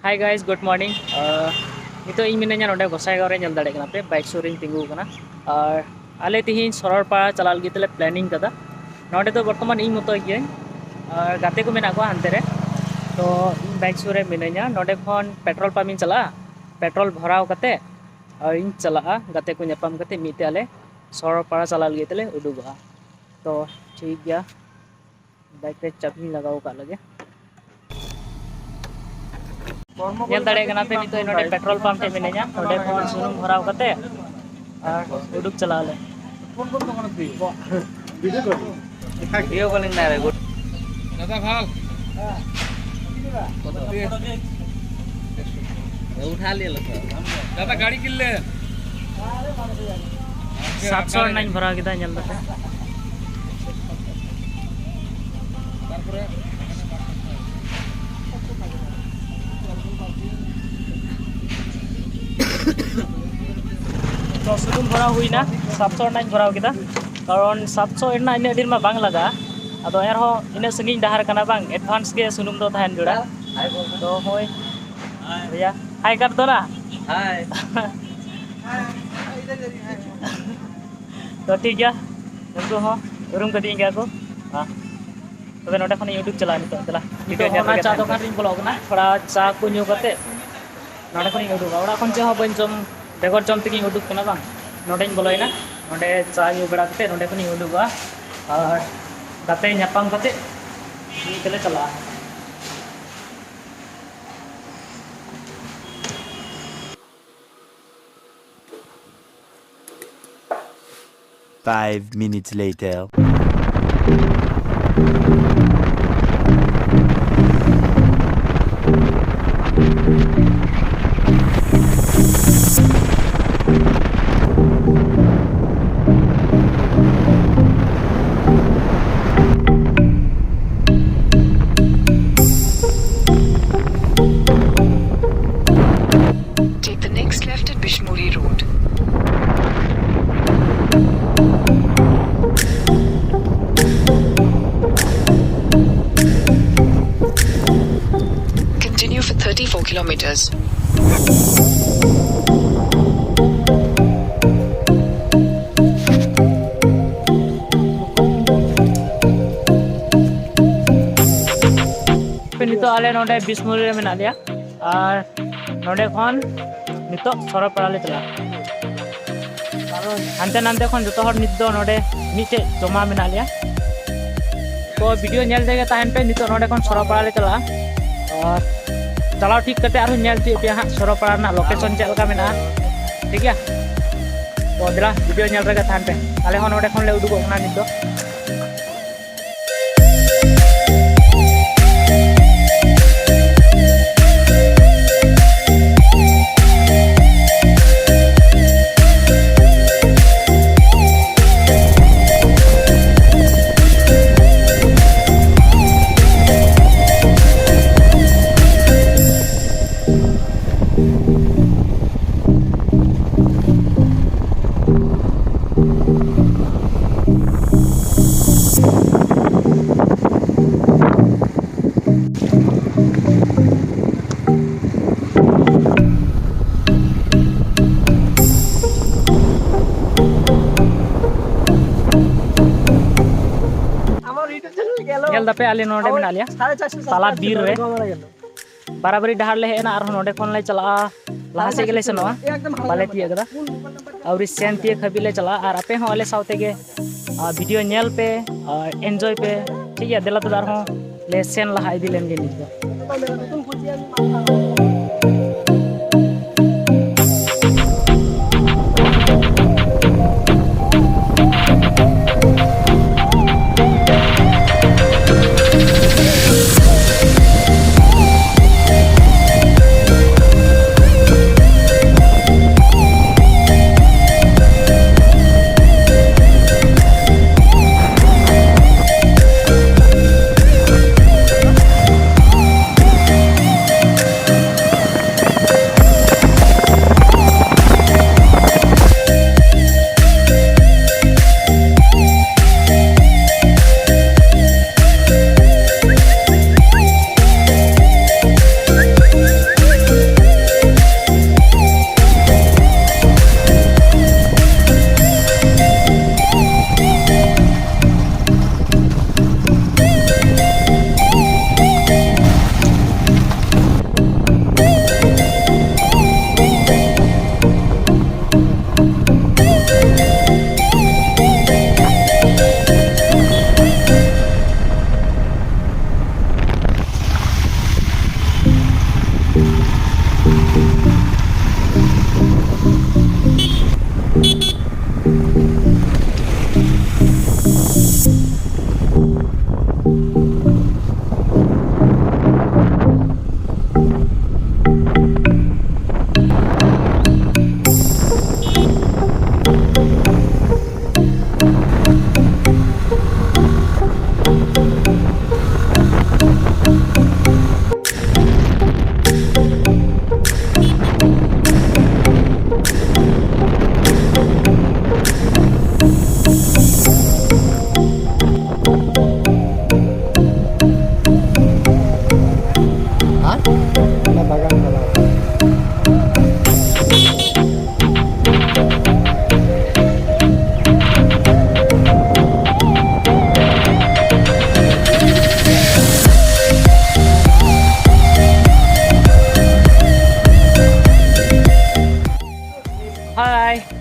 Hi guys, good morning. Nito ᱤᱧ ᱢᱤᱱᱟᱹᱧᱟ ᱱᱚᱰᱮ ᱜᱚᱥᱟᱭᱜᱟᱸव ᱨᱮ ᱧᱮᱞ ᱫᱟᱲᱮᱭᱟᱜ ᱠᱟᱱᱟ ᱯᱮ ᱵᱟᱭᱤᱠ ᱥᱩᱨ ᱨᱮᱧ ᱛᱤᱸᱜᱩ ᱟᱠᱟᱱᱟ ᱟᱨ ᱟᱞᱮ ᱛᱤᱦᱤᱧ ᱥᱚᱨᱚᱞᱯᱟᱲᱟ ᱪᱟᱞᱟᱜ ᱞᱟᱹᱜᱤᱫ ᱛᱮᱞᱮ ᱯᱞᱮᱱᱤᱝ ᱠᱟᱫᱟ ᱱᱚᱰᱮ ᱫᱚ ᱵᱚᱨᱛᱚᱢᱟᱱ ᱤᱧ ᱢᱚᱛᱚ ᱜᱤᱭᱟᱹᱧ ᱟᱨ ᱜᱟᱛᱮ ᱠᱚ ᱢᱮᱱᱟᱜ ᱠᱚᱣᱟ ᱦᱟᱱᱛᱮ ᱨᱮ ᱛᱚ ᱤᱧ ᱵᱟᱭᱤᱠ ᱥᱩᱨ ᱨᱮ ᱢᱤᱱᱟᱹᱧᱟ ᱱᱚᱰᱮ ᱠᱷᱚᱱ ᱯᱮᱴᱨᱳᱞ ᱯᱟম্ᱯ ᱤᱧ ᱪᱟᱞᱟᱜᱼᱟ ᱯᱮᱴᱨᱳᱞ ᱵᱷᱚᱨᱟᱣ ᱠᱟᱛᱮ ᱟᱨ ᱤᱧ ᱪᱟᱞᱟᱜᱼᱟ ᱜᱟᱛᱮ ᱠᱚ ᱧᱟᱯᱟᱢ ᱠᱟᱛᱮ ᱢᱤᱫ ᱛᱮ ᱟᱞᱮ ᱥᱚᱨᱚᱞᱯᱟᱲᱟ ᱪᱟᱞᱟᱜ ᱞᱟᱹᱜᱤᱫ ᱛᱮᱞᱮ ᱩᱰᱩᱠᱚᱜᱼᱟ ᱛᱚ ᱴᱷᱤᱠ ᱜᱮᱭᱟ ᱵᱟᱭᱤᱠ ᱨᱮ ᱪᱟᱵᱤᱧ ᱞᱟᱜᱟᱣ ᱟᱠᱟᱫ ᱞᱮᱜᱮ ᱧᱮᱞ ᱫᱟᱲᱮᱭᱟᱜ ᱠᱟᱱᱟ ᱯᱮ ᱱᱤᱛᱚᱜ ᱱᱚᱰᱮ ᱯᱮᱴᱨᱳᱞ ᱯᱟম্ᱯ ᱴᱷᱮᱡ ᱢᱤᱱᱟᱹᱧᱟ ᱱᱚᱰᱮ ᱠᱷᱚᱱ ᱥᱩᱱᱩᱢ ᱵᱷᱚᱨᱟᱣ ᱠᱟᱛᱮ আর উডুক চালালে ভিডিও কলিং না রে দাদা ভাল উঠা লিয়ে দাদা গাড়ি কিনলে 709 ভরা কিদা ñel date তারপরে तो सुनुम भरा हुईना 709 भराव किदा कारण 700 एना इन दिन मा बांग लगा अदो एरहो इन संगी डहार कना बांग एडवांस के सुनुम दो थान जोड़ा तो होय भैया हाय कर दो ना हाय तो ठीक गया उनको हो रूम कदी गया को हां तबे नोटे खन यूट्यूब चला नितो चला वीडियो ᱧᱮᱞ चा दोकान रिन ब्लॉग ना थोड़ा चा को ᱧᱩ कते नोटे खन यूट्यूब ओड़ा खन जे हो बन जम बेगर जम तक उडुक कना बांग नोडे बोलोयना नोडे चा ᱧᱩ बड़ा कते नोडे खन उडुगा और गाते ᱧᱟᱯᱟᱢ कते नी तेले चला 5 minutes later. Take the next left at Bishmuri Road. Continue for 34 kilometers. नितो आले नोडे बिस्मुरी रे मेना लिया और नोडे खन नितो सरलपाड़ा ले चला हानते नानते खन जतो हर नित दो नोडे नीचे जमा मेना लिया तो वीडियो नेल देगे ताहन पे नितो नोडे खन सरलपाड़ा ले चला और चलाओ ठीक करते आरो नेल ची पे हां सरलपाड़ा ना लोकेशन चेल का मेना ठीक है तो दिला वीडियो नेल रेगे ताहन पे आले हन नोडे खन ले उडुगो ना नितो नेल दपे आले नोडे मेना लिया ताला बीर रे बराबरी डहार ले हेना आर नोडे खन ले चला लहा से गेले सनवा बाले तिया गदा और सेन तिया खबी ले चला आर आपे हो आले साउते गे वीडियो नेल पे और एंजॉय पे ठीक है देला तो दार हो ले सेन लहा इदी लेन गे नित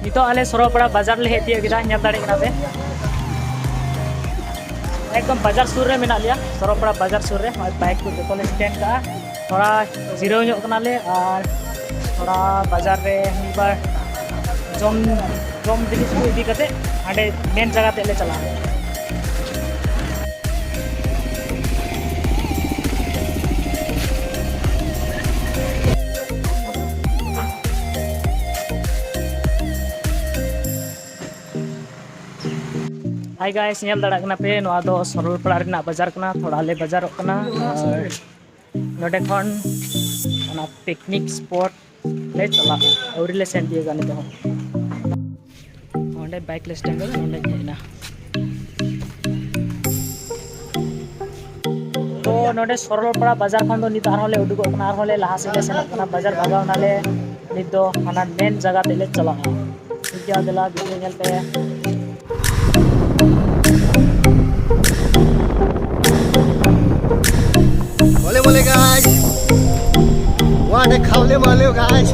nito ale Sorolpara bazar le heti kita nyal dare kana pe एकदम बाजार सुर रे मेना लिया Sorolpara बाजार सुर रे बाइक को जतो ले स्टैंड का थोड़ा जीरो ᱧᱚᱜ kana le और थोड़ा बाजार रे मीबार जम जिनिस को इदी कते हांडे मेन जगह ते ले चला हाय गाइस नेल दाड़ा कना पे नोआ दो Sorolpara रेना बाजार कना थोड़ा ले बाजार कना नोडे खन ओना पिकनिक स्पॉट ले चला और ले सेंड दिए गाने तो ओंडे बाइक ले स्टैंड ओंडे हेना तो नोडे Sorolpara बाजार खन दो नित आरो ले उडुगो कना आरो ले लाहा से ले सेन कना बाजार भागाव नाले नित दो हाना मेन जगह ते ले चला ठीक है दिला वीडियो नेल पे Boleh guys. Wah, ada kau le boleh guys.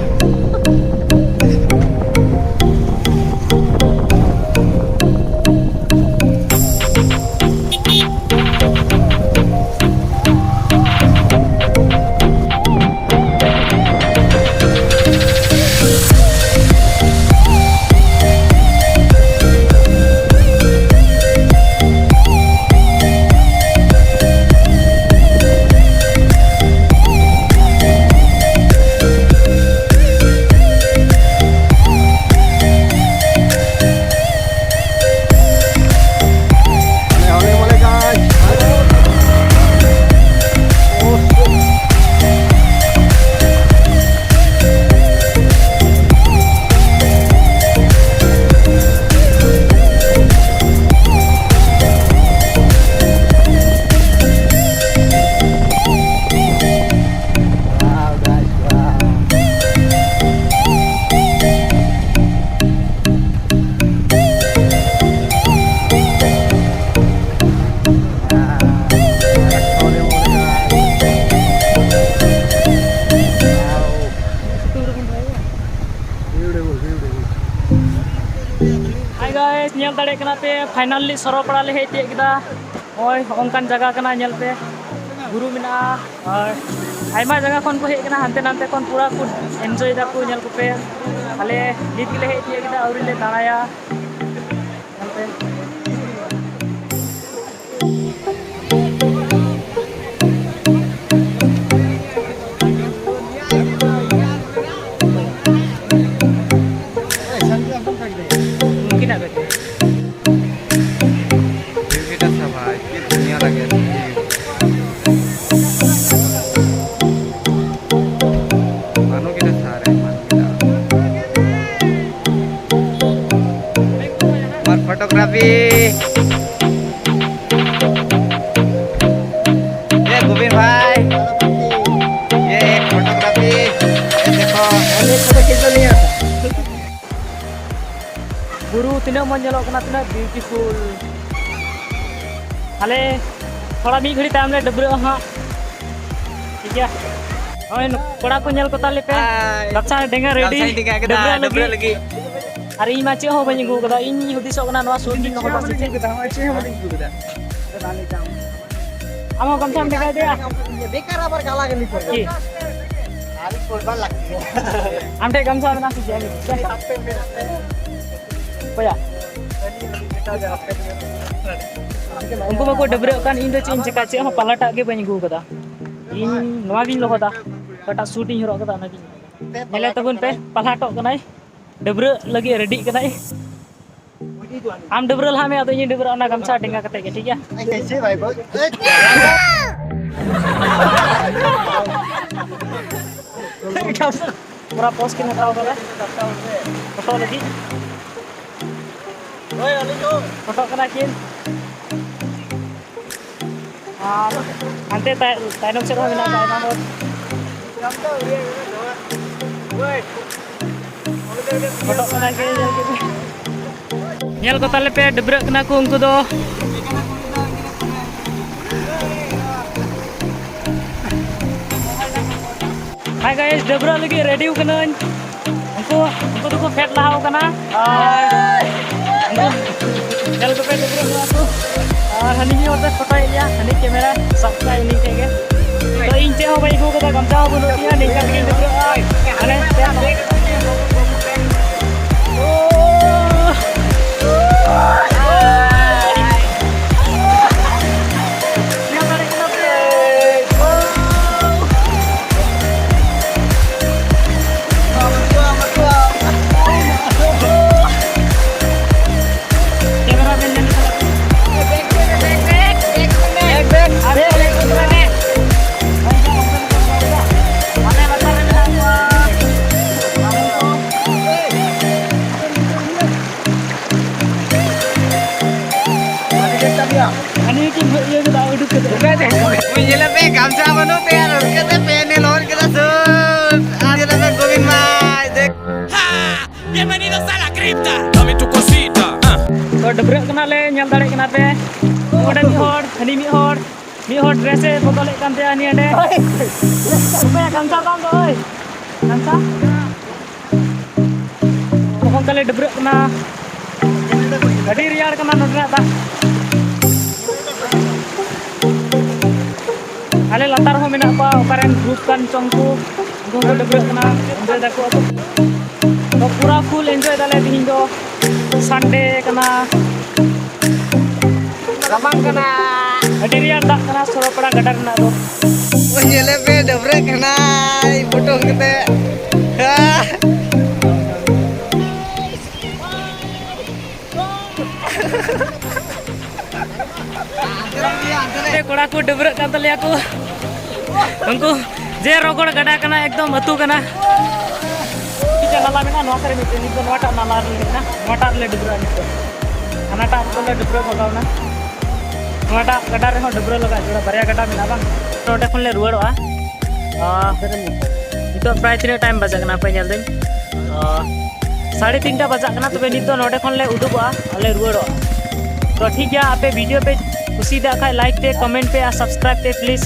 दाड़े कना पे फाइनली Sorolpara ले हेती एकदा ओय ओंकान जगह कना नेल पे गुरु मिना और आयमा जगह खन को हे कना हनते नानते खन पूरा को एन्जॉय दा को नेल को पे हाले नीत ले हेती एकदा और ले दाड़ाया नेल पे mungkin ada फोटोग्राफी ये गोविंद भाई ये एक फोटोग्राफी ये देखो फोटो खींचो नहीं आता गुरु तीना मन जलो कना तीना ब्यूटीफुल हाले थोड़ा मी घड़ी टाइम ले डबरे हां ठीक है ओए कोड़ा को नेल को ताले पे गच्छा डेंगा रेडी डबरे लगी अरे इन माचे हो बनी गु कदा इन हुदिसो कना नवा शूटिंग हो बस ठीक कदा माचे हो बनी गु कदा रानी जाम आमो कम से कम देखा दे ये बेकार आबर काला गली पर की आली कोलबा लगती है आमटे कम से कम से पया उनको मको डबरे कान इन दो चिन चका चे हो पलाटा के बनी गु कदा इन नवा बिन लोहदा कटा शूटिंग हो कदा ना नेले तबन पे पलाटो कनाई डबरे लगी रेडी कनाई आम डबरे ला में आदो ये डबरे ना गमछा डेंगा कते के ठीक है कैसे भाई बोल पूरा पोस्ट के हटाओ करे फोटो लगी ओए अली तो फोटो कना किन अंते ताइनम से हो बिना ताइनम ओए फोटो कना के नेल को ताले पे डबरे कना को उनको दो हाय गाइस डबरा लगी रेडी कना उनको उनको तो फेट लहाओ कना और जल को पे डबरे को और हनी भी होता फोटो लिया हनी कैमरा सबका इन्हीं के तो इन चे हो भाई को तो गमछा हो बोलो दिया नहीं करके डबरे अरे Menjela pe gamsa banu pe ar kete pe ne lor kita sun. Menjela pe Govind mai dek. Bienvenidos a la cripta. Dame tu cosita. तो डबरे कना ले ñal dare कना पे ओडे मी हॉर ड्रेस ए बदले कांते आनी अडे पे कंसा काम दो ओय कंसा तो तले डबरे कना गडी रियार कना नडरा ता आले लातार हो मेना पा ओकरेन ग्रुप kan चंगकू उनको डबरे कना एंजॉय दाको तो पूरा फुल एंजॉय दाले दिन दो संडे कना Kamang kana. अडी रियार दा कना सोरोपड़ा गडर ना दो Menjela pe dabre kana photo kete. कोड़ा को डबरे kan तले को उनको जे रोगड़ गडा कना एकदम अतु कना किचा नाला मेना नोआ करे मिटे नि नोटा नाला लेना नोटा ले डबरा नितो अनाटा को ले डबरा कोगावना नोटा गडा रे हो डबरा लगा जोड़ा बरिया गडा मेना बांग नोटे खन ले रुवाड़ोआ नितो प्राय तीन टाइम बजा कना पे नेल दिन 3:30 बजा कना तबे नितो नोटे खन ले उडुबा अले रुवाड़ोआ तो ठीक है आपे वीडियो पे खुशी देखा लाइक पे कमेंट पे और सब्सक्राइब पे प्लीज।